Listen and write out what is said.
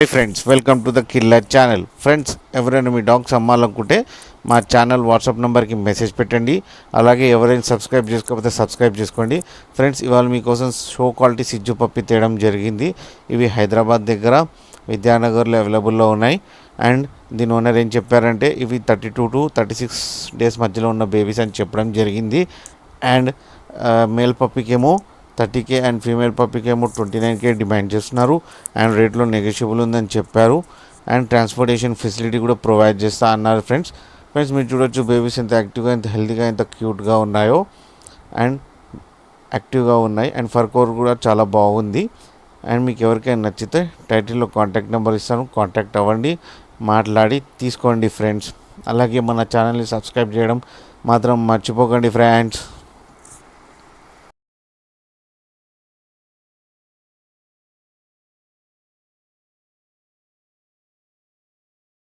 Hi friends, welcome to the killer channel. Friends, ఎవరైనా మీ dogs అమ్మాలనుకుంటే మా ఛానల్ వాట్సాప్ నెంబర్కి మెసేజ్ పెట్టండి. అలాగే ఎవరైనా సబ్స్క్రైబ్ చేసుకోకపోతే సబ్స్క్రైబ్ చేసుకోండి. ఫ్రెండ్స్, ఇవాళ మీకోసం షో క్వాలిటీ సిజ్జు పప్పి తేయడం జరిగింది. ఇవి హైదరాబాద్ దగ్గర విద్యానగర్లో అవైలబుల్లో ఉన్నాయి. అండ్ దీని ఓనర్ ఏం చెప్పారంటే ఇవి 32 to 36 డేస్ మధ్యలో ఉన్న బేబీస్ అని చెప్పడం జరిగింది. అండ్ మేల్ పప్పికేమో 30K అండ్ ఫీమేల్ పప్పికి ఏమో 29K డిమాండ్ చేస్తున్నారు. అండ్ రేట్లో నెగోషియబుల్ ఉందని చెప్పారు. అండ్ ట్రాన్స్పోర్టేషన్ ఫెసిలిటీ కూడా ప్రొవైడ్ చేస్తా అన్నారు. ఫ్రెండ్స్ మీరు చూడొచ్చు బేబీస్ ఎంత యాక్టివ్గా, ఎంత హెల్తీగా, ఎంత క్యూట్గా ఉన్నాయో. అండ్ యాక్టివ్గా ఉన్నాయి. అండ్ ఫర్ కోర్ కూడా చాలా బాగుంది. అండ్ మీకు ఎవరికైనా నచ్చితే టైటిల్లో కాంటాక్ట్ నెంబర్ ఇస్తాను, కాంటాక్ట్ అవ్వండి, మాట్లాడి తీసుకోండి ఫ్రెండ్స్. అలాగే మన ఛానల్ని సబ్స్క్రైబ్ చేయడం మాత్రం మర్చిపోకండి ఫ్రెండ్స్.